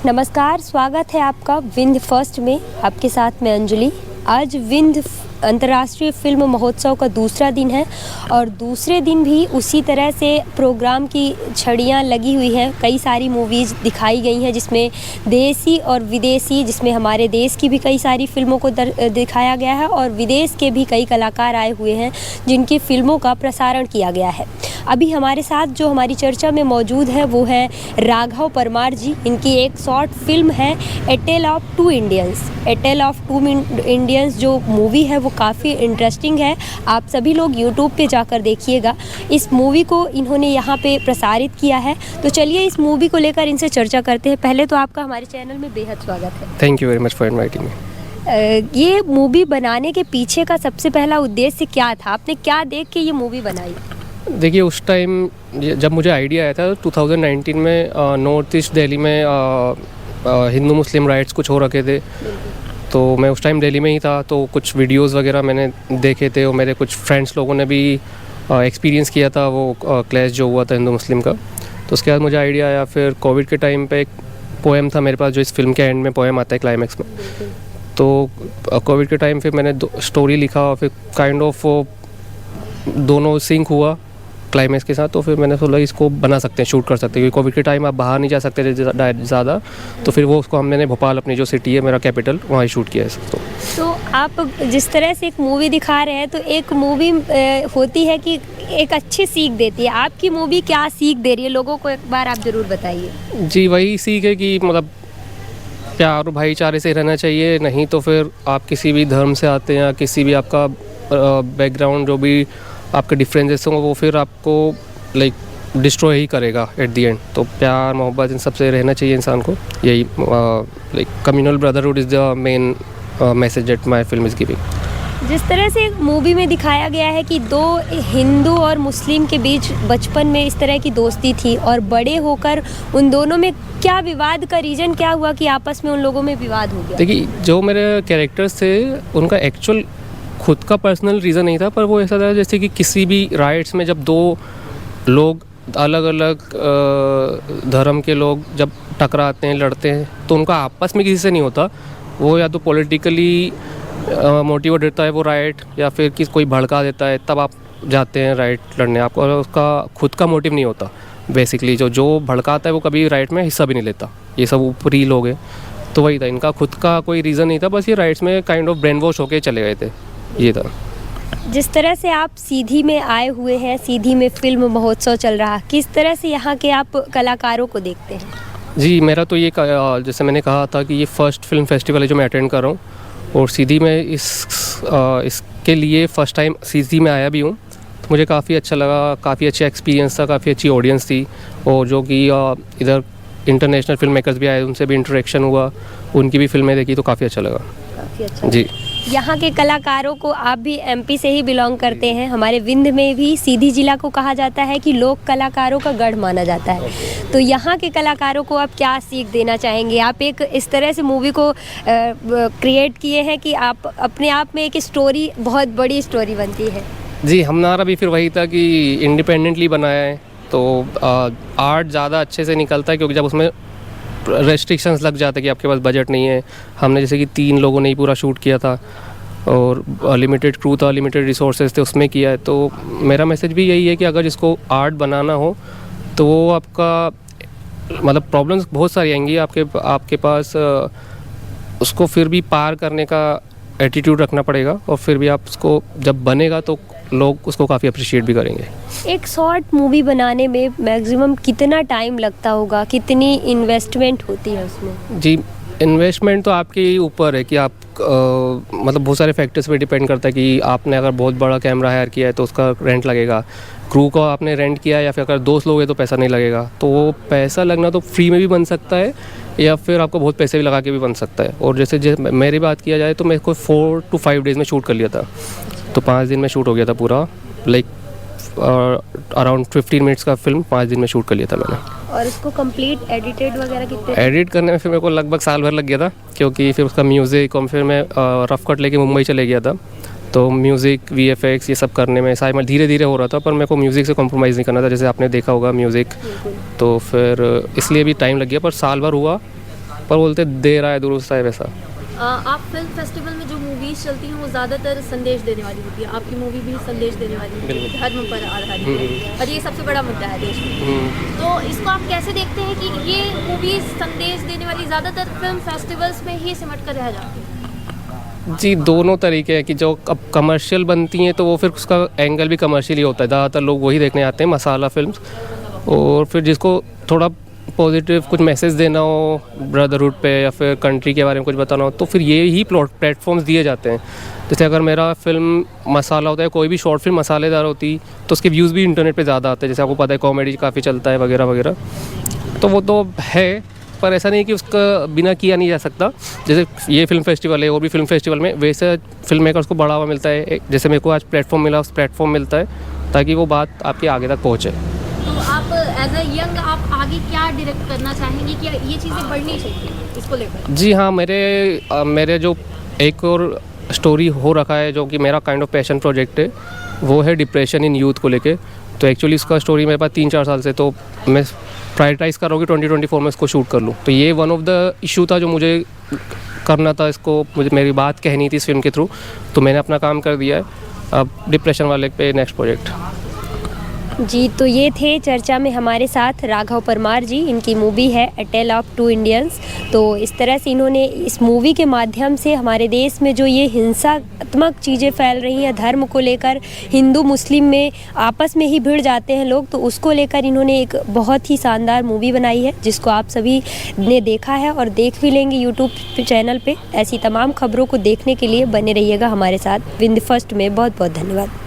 नमस्कार, स्वागत है आपका विंध्य फर्स्ट में। आपके साथ मैं अंजलि। आज विंध्य अंतर्राष्ट्रीय फिल्म महोत्सव का दूसरा दिन है और दूसरे दिन भी उसी तरह से प्रोग्राम की छड़ियाँ लगी हुई हैं। कई सारी मूवीज़ दिखाई गई हैं जिसमें देसी और विदेशी, जिसमें हमारे देश की भी कई सारी फिल्मों को दिखाया गया है और विदेश के भी कई कलाकार आए हुए हैं जिनकी फिल्मों का प्रसारण किया गया है। अभी हमारे साथ जो हमारी चर्चा में मौजूद है वो है राघव परमार जी। इनकी एक शॉर्ट फिल्म है a tale of two Indians. A tale of two Indians जो मूवी है वो काफ़ी इंटरेस्टिंग है। आप सभी लोग यूट्यूब पे जाकर देखिएगा। इस मूवी को इन्होंने यहाँ पे प्रसारित किया है। तो चलिए इस मूवी को लेकर इनसे चर्चा करते हैं। पहले तो आपका हमारे चैनल में बेहद स्वागत है। Thank you very much for inviting me. ये मूवी बनाने के पीछे का सबसे पहला उद्देश्य क्या था? आपने क्या देख के ये मूवी बनाई? देखिए, उस टाइम जब मुझे आइडिया आया था 2019 में नॉर्थ ईस्ट दिल्ली में हिंदू मुस्लिम राइट्स कुछ हो रखे थे। तो मैं उस टाइम दिल्ली में ही था, तो कुछ वीडियोस वगैरह मैंने देखे थे और मेरे कुछ फ्रेंड्स लोगों ने भी एक्सपीरियंस किया था वो क्लैश जो हुआ था हिंदू मुस्लिम का। तो उसके बाद मुझे आइडिया आया। फिर कोविड के टाइम पे एक पोएम था मेरे पास जो इस फिल्म के एंड में पोएम आता है क्लाइमैक्स में। तो कोविड के टाइम फिर मैंने स्टोरी लिखा और फिर काइंड ऑफ दोनों सिंक हुआ क्लाइमैक्स के साथ। तो फिर मैंने सोचा इसको बना सकते हैं, शूट कर सकते हैं, क्योंकि कोविड के टाइम आप बाहर नहीं जा सकते थे ज़्यादा। तो फिर वो उसको मैंने भोपाल, अपनी जो सिटी है मेरा कैपिटल, वहाँ ही शूट किया है। तो आप जिस तरह से एक मूवी दिखा रहे हैं, तो एक मूवी होती है कि एक अच्छी सीख देती है। आपकी मूवी क्या सीख दे रही है लोगों को, एक बार आप ज़रूर बताइए। जी, वही सीख है कि मतलब प्यार और भाईचारे से रहना चाहिए। नहीं तो फिर आप किसी भी धर्म से आते हैं या किसी भी आपका बैकग्राउंड जो भी आपके डिफरेंसेस होंगे वो फिर आपको लाइक डिस्ट्रॉय ही करेगा एट द एंड। तो प्यार मोहब्बत इन सबसे रहना चाहिए इंसान को। यही like communal brotherhood is the main message that my film is giving. जिस तरह से मूवी में दिखाया गया है कि दो हिंदू और मुस्लिम के बीच बचपन में इस तरह की दोस्ती थी और बड़े होकर उन दोनों में क्या विवाद का रीज़न क्या हुआ कि आपस में उन लोगों में विवाद हो गया? देखिए, जो मेरे कैरेक्टर्स थे उनका एक्चुअल खुद का पर्सनल रीज़न नहीं था, पर वो ऐसा था जैसे कि किसी भी राइट्स में जब दो लोग अलग अलग धर्म के लोग जब टकराते हैं, लड़ते हैं, तो उनका आपस में किसी से नहीं होता। वो या तो पॉलिटिकली मोटिवेट रहता है वो राइट, या फिर कोई भड़का देता है, तब आप जाते हैं राइट लड़ने। आपको उसका खुद का मोटिव नहीं होता। बेसिकली जो भड़काता है वो कभी राइट में हिस्सा भी नहीं लेता। ये सब ऊपरी लोग हैं। तो वही था, इनका खुद का कोई रीज़न नहीं था, बस ये राइट्स में काइंड ऑफ ब्रेन वॉश होके चले गए थे। ये था। जिस तरह से आप सीधी में आए हुए हैं, सीधी में फिल्म महोत्सव चल रहा, किस तरह से यहाँ के आप कलाकारों को देखते हैं? जी, मेरा तो ये जैसे मैंने कहा था कि ये फर्स्ट फिल्म फेस्टिवल है जो मैं अटेंड कर रहा हूँ, और सीधी में इसके लिए फ़र्स्ट टाइम सीधी में आया भी हूँ। तो मुझे काफ़ी अच्छा लगा, काफ़ी अच्छा एक्सपीरियंस था, काफ़ी अच्छी ऑडियंस थी। और जो कि इधर इंटरनेशनल फिल्म मेकर्स भी आए, उनसे भी इंटरेक्शन हुआ, उनकी भी फिल्में देखी, तो काफ़ी अच्छा लगा। काफ़ी अच्छा जी। यहाँ के कलाकारों को, आप भी एमपी से ही बिलोंग करते हैं। हमारे विंध्य में भी सीधी जिला को कहा जाता है कि लोक कलाकारों का गढ़ माना जाता है। तो यहाँ के कलाकारों को आप क्या सीख देना चाहेंगे? आप एक इस तरह से मूवी को क्रिएट किए हैं कि आप अपने आप में एक स्टोरी, बहुत बड़ी स्टोरी बनती है। जी, हमारा भी फिर वही था कि इंडिपेंडेंटली बनाया है, तो आर्ट ज़्यादा अच्छे से निकलता है, क्योंकि जब उसमें रेस्ट्रिक्शंस लग जाते हैं कि आपके पास बजट नहीं है। हमने जैसे कि 3 लोगों ने ही पूरा शूट किया था और लिमिटेड क्रू था, लिमिटेड रिसोर्सेज थे, उसमें किया है। तो मेरा मैसेज भी यही है कि अगर जिसको आर्ट बनाना हो तो वो आपका मतलब प्रॉब्लम्स बहुत सारी आएंगी आपके पास, उसको फिर भी पार करने का एटीट्यूड रखना पड़ेगा, और फिर भी आप उसको जब बनेगा तो लोग उसको काफ़ी अप्रिशिएट भी करेंगे। एक शॉर्ट मूवी बनाने में मैक्सिमम कितना टाइम लगता होगा, कितनी इन्वेस्टमेंट होती है उसमें? जी, इन्वेस्टमेंट तो आपके ऊपर है कि आप मतलब बहुत सारे फैक्टर्स पे डिपेंड करता है कि आपने अगर बहुत बड़ा कैमरा हायर किया है तो उसका रेंट लगेगा, क्रू को आपने रेंट किया है, या फिर अगर 2 लोग हैं तो पैसा नहीं लगेगा। तो वो पैसा लगना तो फ्री में भी बन सकता है, या फिर आपको बहुत पैसे भी लगा के भी बन सकता है। और जैसे मेरी बात किया जाए तो मेरे को 4 to 5 डेज़ में शूट कर लिया था। तो 5 दिन में शूट हो गया था पूरा, लाइक अराउंड 15 मिनट्स का फिल्म 5 दिन में शूट कर लिया था मैंने। और उसको कंप्लीट एडिटेड वगैरह कितने? एडिट करने में फिर मेरे को लगभग साल भर लग गया था, क्योंकि फिर उसका म्यूज़िक, और फिर मैं रफ कट लेके मुंबई चले गया था। तो म्यूज़िक, VFX ये सब करने में शायद धीरे धीरे हो रहा था, पर मेरे को म्यूज़िक से कॉम्प्रोमाइज़ नहीं करना था, जैसे आपने देखा होगा म्यूज़िक। तो फिर इसलिए भी टाइम लग गया, पर साल भर हुआ पर बोलते देर आए दुरुस्त आए वैसा। आप फिल्म फेस्टिवल में जो मूवीज़ चलती हैं वो ज़्यादातर संदेश देने वाली होती है, आपकी मूवी भी संदेश देने वाली होती है, धर्म पर आधारित है और ये सबसे बड़ा मुद्दा है देश में। तो इसको आप कैसे देखते हैं कि ये मूवीज़ संदेश देने वाली ज़्यादातर फिल्म फेस्टिवल्स में ही सिमट कर रह जाती हैं? जी, दोनों तरीके हैं कि जो अब कमर्शियल बनती हैं तो वो फिर उसका एंगल भी कमर्शियल ही होता है, ज़्यादातर लोग वही देखने आते हैं मसाला फिल्म्स। और फिर जिसको थोड़ा पॉजिटिव कुछ मैसेज देना हो ब्रदरहुड पे या फिर कंट्री के बारे में कुछ बताना हो तो फिर ये ही प्लेटफॉर्म्स दिए जाते हैं। जैसे अगर मेरा फिल्म मसाला होता है, कोई भी शॉर्ट फिल्म मसालेदार होती तो उसके व्यूज़ भी इंटरनेट पे ज़्यादा आते हैं, जैसे आपको पता है कॉमेडी काफ़ी चलता है वगैरह वगैरह, तो वो तो है। पर ऐसा नहीं है कि उसका बिना किया नहीं जा सकता। जैसे ये फिल्म फेस्टिवल है और भी फिल्म फेस्टिवल में वैसे फिल्म मेकर्स को बढ़ावा मिलता है, जैसे मेरे को आज प्लेटफॉर्म मिला उस प्लेटफॉर्म मिलता है ताकि वो बात आपके आगे तक पहुँचे। तो आप एज अ यंग आप आगे क्या डायरेक्ट करना चाहेंगे कि ये चीज़ें बढ़नी चाहिए इसको लेकर? जी हाँ, मेरे जो एक और स्टोरी हो रखा है जो कि मेरा काइंड ऑफ पैशन प्रोजेक्ट है, वो है डिप्रेशन इन यूथ को लेके। तो एक्चुअली इसका स्टोरी मेरे पास 3-4 साल से, तो मैं प्रायोरिटाइज़ कर रहा हूँ कि 2024 में इसको शूट कर लूँ। तो ये वन ऑफ द इशू था जो मुझे करना था, इसको मुझे मेरी बात कहनी थी इस फिल्म के थ्रू, तो मैंने अपना काम कर दिया है। अब डिप्रेशन वाले पे नेक्स्ट प्रोजेक्ट। जी, तो ये थे चर्चा में हमारे साथ राघव परमार जी। इनकी मूवी है a tale of two Indians. तो इस तरह से इन्होंने इस मूवी के माध्यम से हमारे देश में जो ये हिंसात्मक चीज़ें फैल रही हैं धर्म को लेकर, हिंदू मुस्लिम में आपस में ही भिड़ जाते हैं लोग, तो उसको लेकर इन्होंने एक बहुत ही शानदार मूवी बनाई है जिसको आप सभी ने देखा है और देख भी लेंगे यूट्यूब चैनल पे। ऐसी तमाम खबरों को देखने के लिए बने रहिएगा हमारे साथ। विन द फर्स्ट में बहुत बहुत धन्यवाद।